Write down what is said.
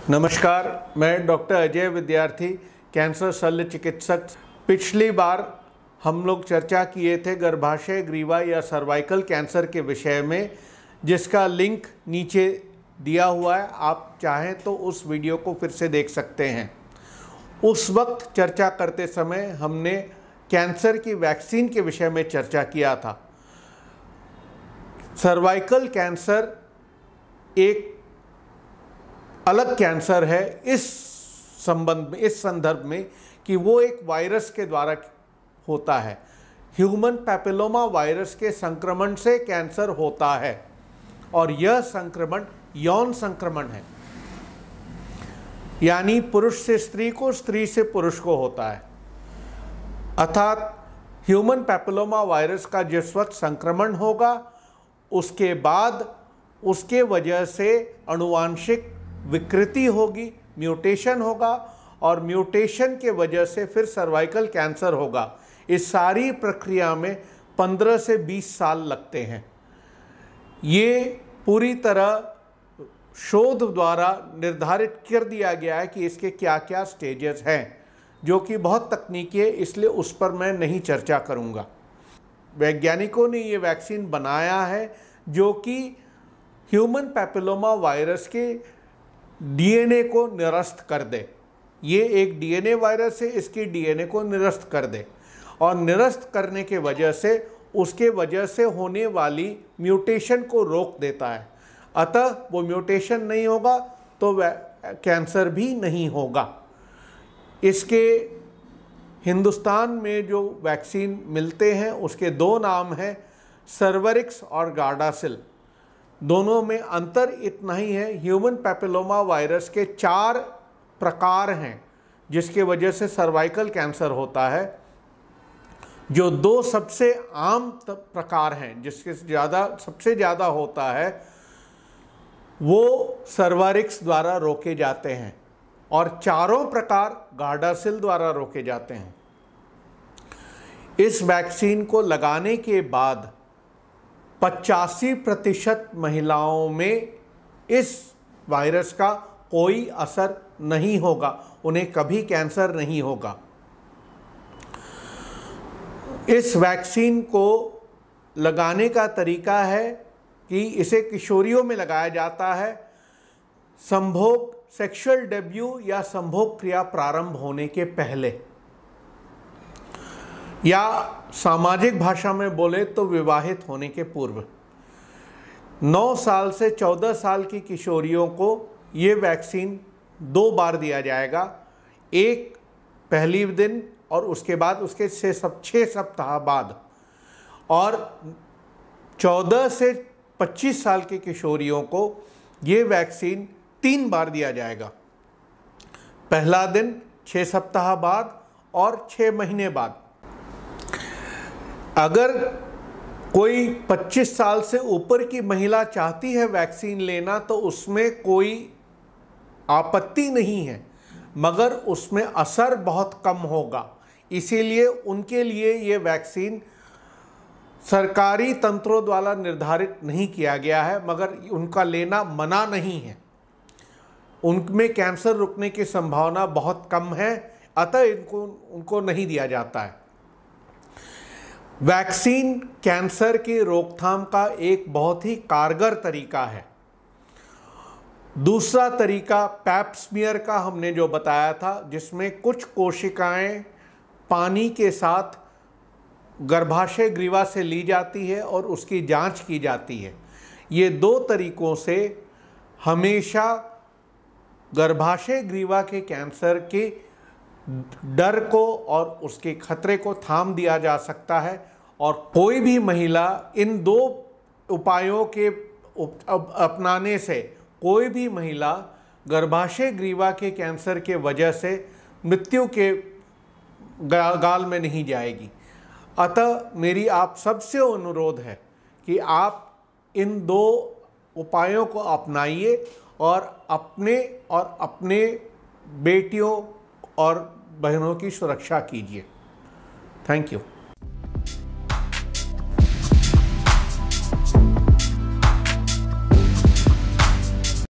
नमस्कार, मैं डॉक्टर अजय विद्यार्थी, कैंसर शल्य चिकित्सक। पिछली बार हम लोग चर्चा किए थे गर्भाशय ग्रीवा या सर्वाइकल कैंसर के विषय में, जिसका लिंक नीचे दिया हुआ है। आप चाहें तो उस वीडियो को फिर से देख सकते हैं। उस वक्त चर्चा करते समय हमने कैंसर की वैक्सीन के विषय में चर्चा किया था। सर्वाइकल कैंसर एक अलग कैंसर है इस संदर्भ में कि वो एक वायरस के द्वारा होता है। ह्यूमन पैपिलोमा वायरस के संक्रमण से कैंसर होता है और यह संक्रमण यौन संक्रमण है, यानी पुरुष से स्त्री को, स्त्री से पुरुष को होता है। अर्थात ह्यूमन पैपिलोमा वायरस का जिस वक्त संक्रमण होगा उसके बाद उसके वजह से अनुवांशिक विकृति होगी, म्यूटेशन होगा और म्यूटेशन के वजह से फिर सर्वाइकल कैंसर होगा। इस सारी प्रक्रिया में 15 से 20 साल लगते हैं। ये पूरी तरह शोध द्वारा निर्धारित कर दिया गया है कि इसके क्या क्या स्टेजेस हैं, जो कि बहुत तकनीकी है, इसलिए उस पर मैं नहीं चर्चा करूँगा। वैज्ञानिकों ने ये वैक्सीन बनाया है जो कि ह्यूमन पैपिलोमा वायरस के डीएनए को निरस्त कर दे। ये एक डीएनए वायरस है, इसकी डीएनए को निरस्त कर दे और निरस्त करने के वजह से उसके वजह से होने वाली म्यूटेशन को रोक देता है। अतः वो म्यूटेशन नहीं होगा तो कैंसर भी नहीं होगा। इसके हिंदुस्तान में जो वैक्सीन मिलते हैं उसके दो नाम हैं, सर्वरिक्स और गार्डासिल। दोनों में अंतर इतना ही है, ह्यूमन पैपिलोमा वायरस के 4 प्रकार हैं जिसके वजह से सर्वाइकल कैंसर होता है। जो 2 सबसे आम प्रकार हैं जिसके सबसे ज़्यादा होता है वो सर्वारिक्स द्वारा रोके जाते हैं और चारों प्रकार गार्डासिल द्वारा रोके जाते हैं। इस वैक्सीन को लगाने के बाद 85% महिलाओं में इस वायरस का कोई असर नहीं होगा, उन्हें कभी कैंसर नहीं होगा। इस वैक्सीन को लगाने का तरीका है कि इसे किशोरियों में लगाया जाता है संभोग, सेक्सुअल डेब्यू या संभोग क्रिया प्रारंभ होने के पहले, या सामाजिक भाषा में बोले तो विवाहित होने के पूर्व। 9 साल से 14 साल की किशोरियों को ये वैक्सीन 2 बार दिया जाएगा, एक पहली दिन और उसके बाद उसके 6 सप्ताह बाद, और 14 से 25 साल की किशोरियों को ये वैक्सीन 3 बार दिया जाएगा। पहला दिन 6 सप्ताह बाद और 6 महीने बाद। अगर कोई 25 साल से ऊपर की महिला चाहती है वैक्सीन लेना तो उसमें कोई आपत्ति नहीं है, मगर उसमें असर बहुत कम होगा। इसीलिए उनके लिए ये वैक्सीन सरकारी तंत्रों द्वारा निर्धारित नहीं किया गया है, मगर उनका लेना मना नहीं है। उनमें कैंसर रुकने की संभावना बहुत कम है, अतः उनको नहीं दिया जाता है। वैक्सीन कैंसर की रोकथाम का एक बहुत ही कारगर तरीका है। दूसरा तरीका पैप स्मीयर का हमने जो बताया था, जिसमें कुछ कोशिकाएं पानी के साथ गर्भाशय ग्रीवा से ली जाती है और उसकी जांच की जाती है। ये 2 तरीकों से हमेशा गर्भाशय ग्रीवा के कैंसर के डर को और उसके खतरे को थाम दिया जा सकता है और कोई भी महिला इन 2 उपायों के अपनाने से कोई भी महिला गर्भाशय ग्रीवा के कैंसर के वजह से मृत्यु के गाल में नहीं जाएगी। अतः मेरी आप सबसे अनुरोध है कि आप इन 2 उपायों को अपनाइए और अपने बेटियों और बहनों की सुरक्षा कीजिए। Thank you.